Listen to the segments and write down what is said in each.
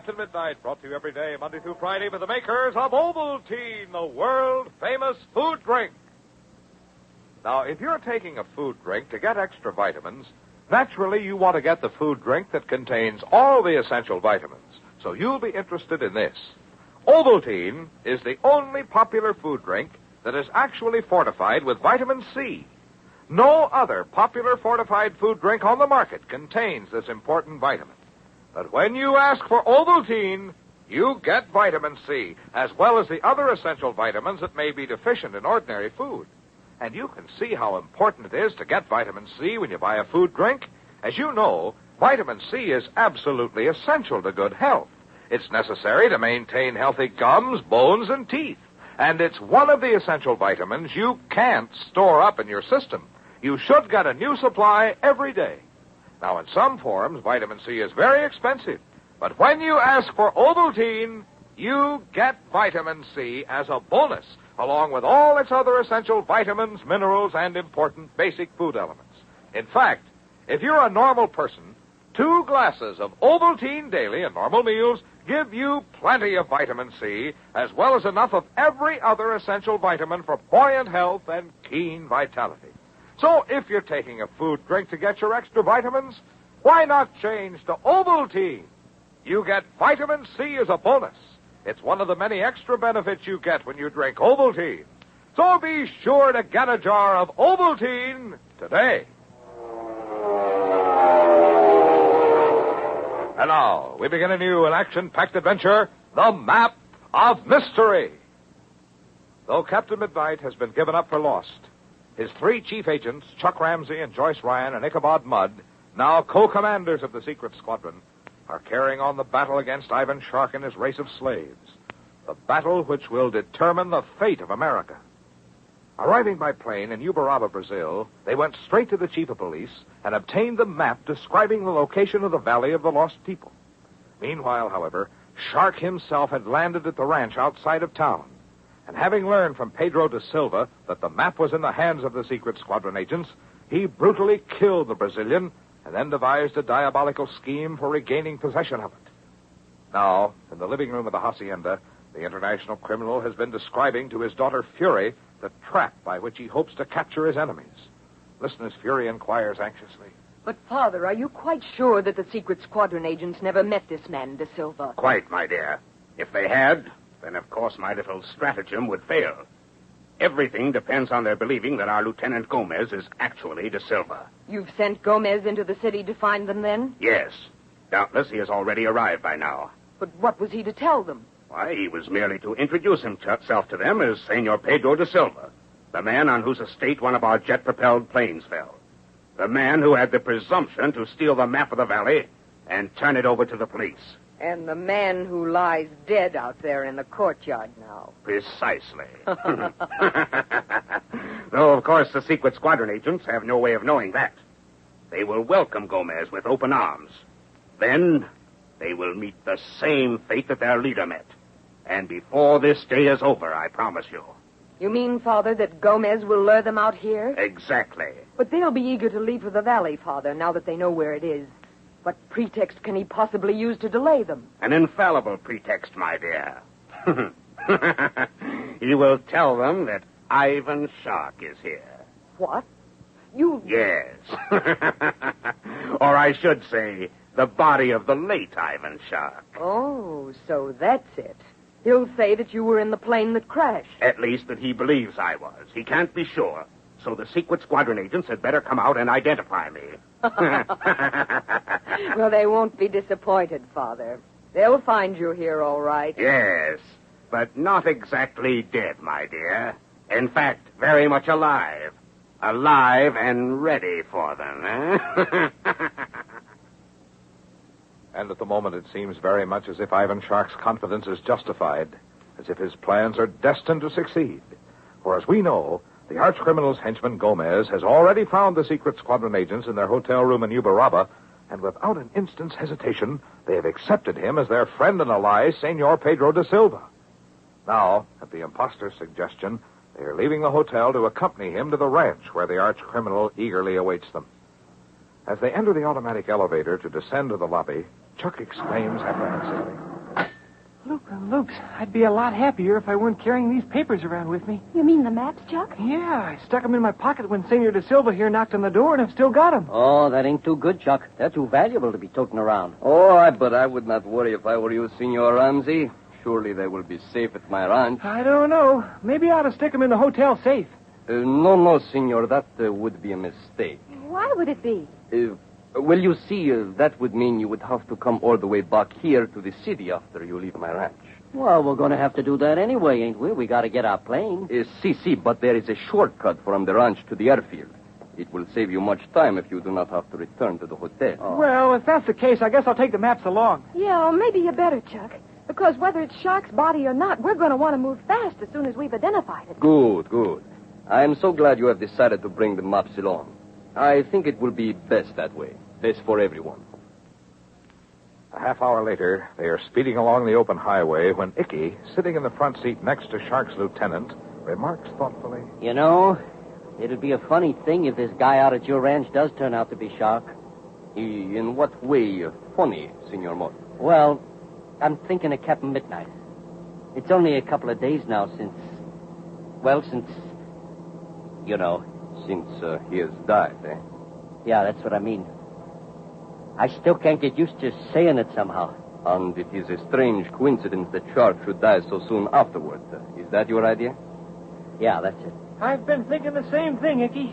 Captain Midnight, brought to you every day, Monday through Friday, by the makers of Ovaltine, the world-famous food drink. Now, if you're taking a food drink to get extra vitamins, naturally you want to get the food drink that contains all the essential vitamins. So you'll be interested in this. Ovaltine is the only popular food drink that is actually fortified with vitamin C. No other popular fortified food drink on the market contains this important vitamin. But when you ask for Ovaltine, you get vitamin C, as well as the other essential vitamins that may be deficient in ordinary food. And you can see how important it is to get vitamin C when you buy a food drink. As you know, vitamin C is absolutely essential to good health. It's necessary to maintain healthy gums, bones, and teeth. And it's one of the essential vitamins you can't store up in your system. You should get a new supply every day. Now, in some forms, vitamin C is very expensive. But when you ask for Ovaltine, you get vitamin C as a bonus, along with all its other essential vitamins, minerals, and important basic food elements. In fact, if you're a normal person, 2 glasses of Ovaltine daily in normal meals give you plenty of vitamin C, as well as enough of every other essential vitamin for buoyant health and keen vitality. So if you're taking a food drink to get your extra vitamins, why not change to Ovaltine? You get vitamin C as a bonus. It's one of the many extra benefits you get when you drink Ovaltine. So be sure to get a jar of Ovaltine today. And now, we begin a new and action-packed adventure, The Map of Mystery. Though Captain Midnight has been given up for lost, his 3 chief agents, Chuck Ramsey and Joyce Ryan and Ichabod Mudd, now co-commanders of the secret squadron, are carrying on the battle against Ivan Shark and his race of slaves. The battle which will determine the fate of America. Arriving by plane in Uberaba, Brazil, they went straight to the chief of police and obtained the map describing the location of the Valley of the Lost People. Meanwhile, however, Shark himself had landed at the ranch outside of town. And having learned from Pedro da Silva that the map was in the hands of the secret squadron agents, he brutally killed the Brazilian and then devised a diabolical scheme for regaining possession of it. Now, in the living room of the hacienda, the international criminal has been describing to his daughter Fury the trap by which he hopes to capture his enemies. Listen as Fury inquires anxiously. But, Father, are you quite sure that the secret squadron agents never met this man, Da Silva? Quite, my dear. If they had, then of course my little stratagem would fail. Everything depends on their believing that our Lieutenant Gomez is actually Da Silva. You've sent Gomez into the city to find them, then? Yes. Doubtless he has already arrived by now. But what was he to tell them? Why, he was merely to introduce himself to them as Senor Pedro da Silva, the man on whose estate one of our jet-propelled planes fell. The man who had the presumption to steal the map of the valley and turn it over to the police. And the man who lies dead out there in the courtyard now. Precisely. Though, of course, the secret squadron agents have no way of knowing that. They will welcome Gomez with open arms. Then they will meet the same fate that their leader met. And before this day is over, I promise you. You mean, Father, that Gomez will lure them out here? Exactly. But they'll be eager to leave for the valley, Father, now that they know where it is. What pretext can he possibly use to delay them? An infallible pretext, my dear. He will tell them that Ivan Shark is here. What? You... Yes. Or I should say, the body of the late Ivan Shark. Oh, so that's it. He'll say that you were in the plane that crashed. At least that he believes I was. He can't be sure. So the secret squadron agents had better come out and identify me. Well, they won't be disappointed, Father. They'll find you here all right. Yes, but not exactly dead, my dear. In fact, very much alive. Alive and ready for them, eh? And at the moment, it seems very much as if Ivan Shark's confidence is justified, as if his plans are destined to succeed. For as we know, the arch-criminal's henchman Gomez has already found the secret squadron agents in their hotel room in Uberaba, and without an instant's hesitation, they have accepted him as their friend and ally, Senor Pedro da Silva. Now, at the imposter's suggestion, they are leaving the hotel to accompany him to the ranch where the arch-criminal eagerly awaits them. As they enter the automatic elevator to descend to the lobby, Chuck exclaims apprehensively, Luke, I'd be a lot happier if I weren't carrying these papers around with me. You mean the maps, Chuck? Yeah, I stuck them in my pocket when Senor De Silva here knocked on the door, and I've still got them. Oh, that ain't too good, Chuck. They're too valuable to be toting around. But I would not worry if I were you, Senor Ramsey. Surely they will be safe at my ranch. I don't know. Maybe I ought to stick them in the hotel safe. No, Senor. That would be a mistake. Why would it be? Well, you see, that would mean you would have to come all the way back here to the city after you leave my ranch. Well, we're going to have to do that anyway, ain't we? We got to get our plane. See, but there is a shortcut from the ranch to the airfield. It will save you much time if you do not have to return to the hotel. Oh. Well, if that's the case, I guess I'll take the maps along. Yeah, or maybe you better, Chuck. Because whether it's Shark's body or not, we're going to want to move fast as soon as we've identified it. Good. I am so glad you have decided to bring the maps along. I think it will be best that way. Best for everyone. A half hour later, they are speeding along the open highway when Icky, sitting in the front seat next to Shark's lieutenant, remarks thoughtfully, You know, it'd be a funny thing if this guy out at your ranch does turn out to be Shark. In what way funny, Senor Mott? Well, I'm thinking of Captain Midnight. It's only a couple of days now since... you know. Since he has died, eh? Yeah, that's what I mean. I still can't get used to saying it somehow. And it is a strange coincidence that Shark should die so soon afterward. Is that your idea? Yeah, that's it. I've been thinking the same thing, Icky.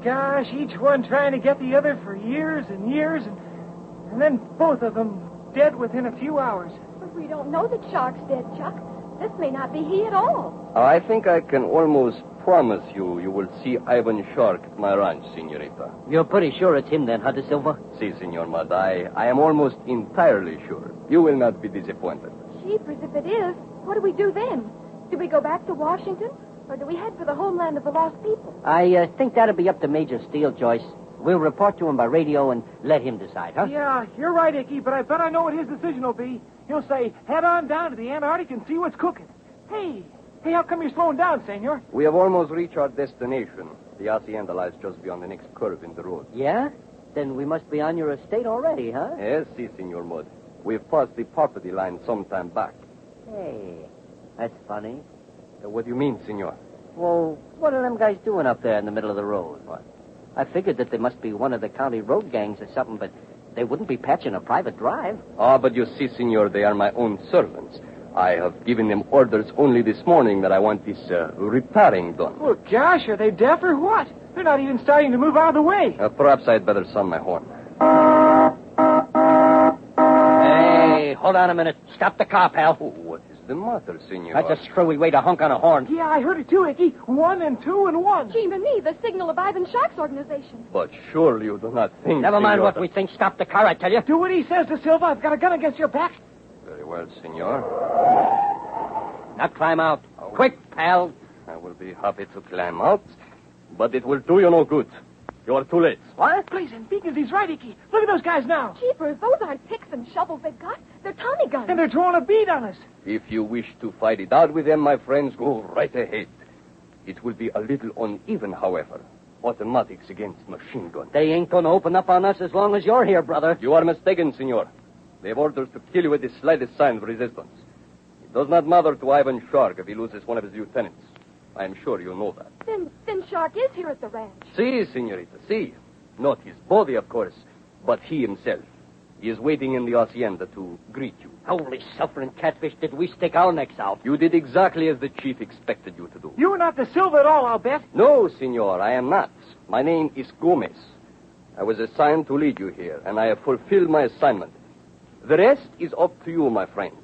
Gosh, each one trying to get the other for years and years, and then both of them dead within a few hours. But we don't know that Shark's dead, Chuck. This may not be he at all. I think I can almost promise you will see Ivan Shark at my ranch, Senorita. You're pretty sure it's him then, huh, De Silva? Si, Senor Mud. I am almost entirely sure. You will not be disappointed. Jeepers, if it is, what do we do then? Do we go back to Washington? Or do we head for the homeland of the lost people? I think that'll be up to Major Steele, Joyce. We'll report to him by radio and let him decide, huh? Yeah, you're right, Icky, but I bet I know what his decision will be. He'll say, head on down to the Antarctic and see what's cooking. Hey, how come you're slowing down, Senor? We have almost reached our destination. The hacienda lies just beyond the next curve in the road. Yeah? Then we must be on your estate already, huh? Yes, si, Senor Mud. We've passed the property line some time back. Hey, that's funny. What do you mean, Senor? Well, what are them guys doing up there in the middle of the road? What? I figured that they must be one of the county road gangs or something, but they wouldn't be patching a private drive. But you see, Senor, they are my own servants. I have given them orders only this morning that I want this repairing done. Well, gosh, are they deaf or what? They're not even starting to move out of the way. Perhaps I'd better sound my horn. Hey, hold on a minute. Stop the car, pal. Oh, what is the matter, Senor? That's a screwy way to honk on a horn. Yeah, I heard it too, Icky. 1 and 2 and 1. Gee, me, the signal of Ivan Shark's organization. But surely you do not think... Never mind Senor, what we think. Stop the car, I tell you. Do what he says, De Silva. I've got a gun against your back. Very well, Senor. Now climb out. Quick, pal. I will be happy to climb out, but it will do you no good. You are too late. What? Blazing beacons, he's right, Icky. Look at those guys now. Jeepers, those aren't picks and shovels they've got. They're Tommy guns. And they're throwing a bead on us. If you wish to fight it out with them, my friends, go right ahead. It will be a little uneven, however. Automatics against machine guns. They ain't going to open up on us as long as you're here, brother. You are mistaken, Senor. They have orders to kill you with the slightest sign of resistance. It does not matter to Ivan Shark if he loses one of his lieutenants. I am sure you know that. Then Shark is here at the ranch. Si, Senorita, si. Not his body, of course, but he himself. He is waiting in the hacienda to greet you. Holy suffering catfish, did we stick our necks out? You did exactly as the chief expected you to do. You were not De Silva at all, I'll bet. No, Senor, I am not. My name is Gomez. I was assigned to lead you here, and I have fulfilled my assignment. The rest is up to you, my friends.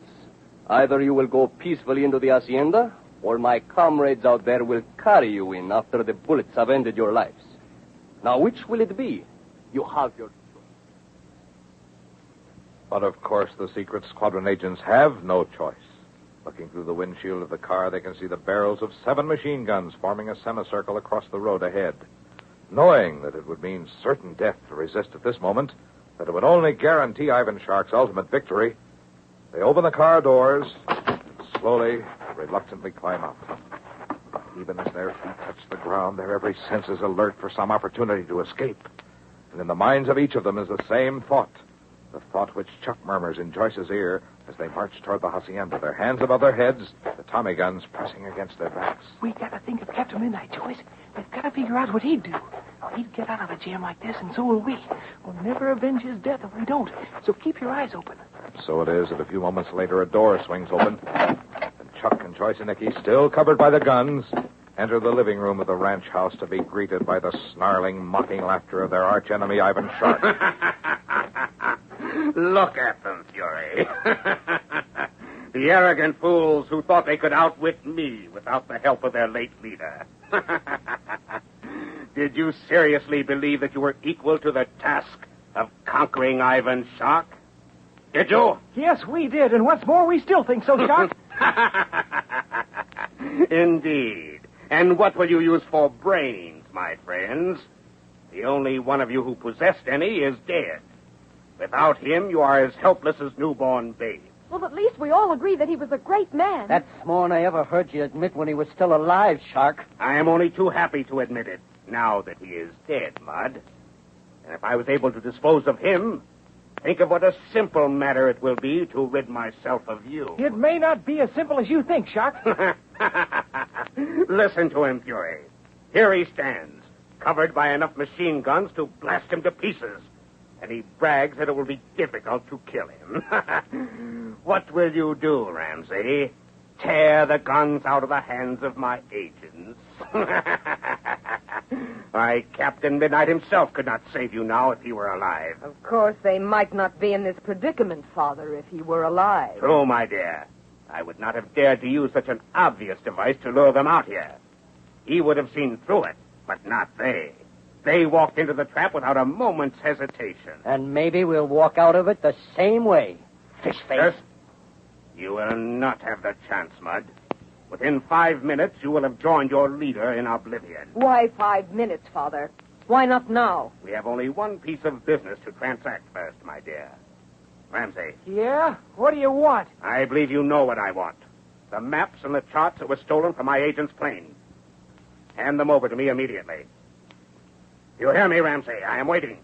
Either you will go peacefully into the hacienda, or my comrades out there will carry you in after the bullets have ended your lives. Now, which will it be? You have your choice. But, of course, the secret squadron agents have no choice. Looking through the windshield of the car, they can see the barrels of 7 machine guns forming a semicircle across the road ahead. Knowing that it would mean certain death to resist at this moment, that it would only guarantee Ivan Shark's ultimate victory, they open the car doors and slowly, reluctantly climb up. Even as their feet touch the ground, their every sense is alert for some opportunity to escape. And in the minds of each of them is the same thought, the thought which Chuck murmurs in Joyce's ear as they marched toward the hacienda, their hands above their heads, the Tommy guns pressing against their backs. We got to think of Captain Midnight, Joyce. We've got to figure out what he'd do. He'd get out of a jam like this, and so will we. We'll never avenge his death if we don't. So keep your eyes open. So it is that a few moments later, a door swings open, and Chuck and Joyce and Nicky, still covered by the guns, enter the living room of the ranch house to be greeted by the snarling, mocking laughter of their archenemy, Ivan Shark. Look at them, Fury. The arrogant fools who thought they could outwit me without the help of their late leader. Did you seriously believe that you were equal to the task of conquering Ivan Shark? Did you? Yes, we did, and what's more, we still think so, Shark. Indeed. And what will you use for brains, my friends? The only one of you who possessed any is dead. Without him, you are as helpless as newborn babes. Well, at least we all agree that he was a great man. That's more than I ever heard you admit when he was still alive, Shark. I am only too happy to admit it, now that he is dead, Mud. And if I was able to dispose of him, think of what a simple matter it will be to rid myself of you. It may not be as simple as you think, Shark. Listen to him, Fury. Here he stands, covered by enough machine guns to blast him to pieces. And he brags that it will be difficult to kill him. What will you do, Ramsey? Tear the guns out of the hands of my agents? Why, Captain Midnight himself could not save you now if he were alive. Of course, they might not be in this predicament, Father, if he were alive. True, my dear. I would not have dared to use such an obvious device to lure them out here. He would have seen through it, but not they. They walked into the trap without a moment's hesitation. And maybe we'll walk out of it the same way. Fish face. Yes? You will not have the chance, Mud. Within 5 minutes, you will have joined your leader in oblivion. Why 5 minutes, Father? Why not now? We have only one piece of business to transact first, my dear. Ramsey, Yeah? What do you want? I believe you know what I want. The maps and the charts that were stolen from my agent's plane. Hand them over to me immediately. You hear me, Ramsey? I am waiting.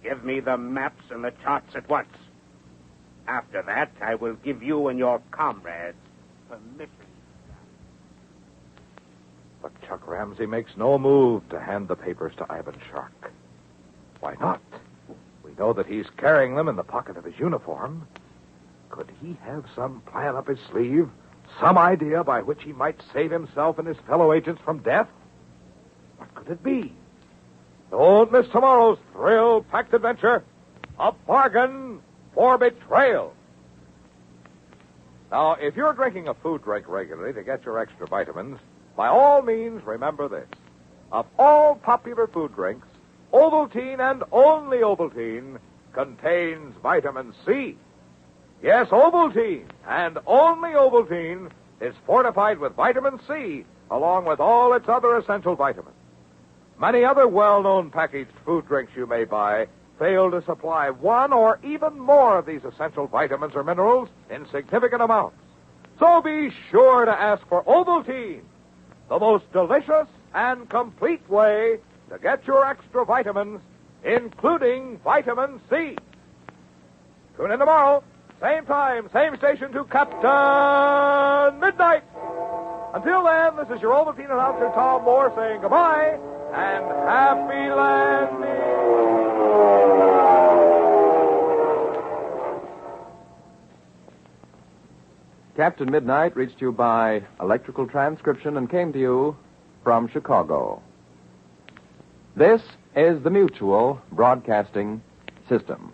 Give me the maps and the charts at once. After that, I will give you and your comrades permission. But Chuck Ramsey makes no move to hand the papers to Ivan Shark. Why not? We know that he's carrying them in the pocket of his uniform. Could he have some plan up his sleeve? Some idea by which he might save himself and his fellow agents from death? What could it be? Don't miss tomorrow's thrill-packed adventure, A Bargain for Betrayal. Now, if you're drinking a food drink regularly to get your extra vitamins, by all means, remember this. Of all popular food drinks, Ovaltine and only Ovaltine contains vitamin C. Yes, Ovaltine and only Ovaltine is fortified with vitamin C, along with all its other essential vitamins. Many other well-known packaged food drinks you may buy fail to supply one or even more of these essential vitamins or minerals in significant amounts. So be sure to ask for Ovaltine, the most delicious and complete way to get your extra vitamins, including vitamin C. Tune in tomorrow, same time, same station, to Captain Midnight. Until then, this is your Ovaltine announcer, Tom Moore, saying goodbye and happy landing. Captain Midnight reached you by electrical transcription and came to you from Chicago. This is the Mutual Broadcasting System.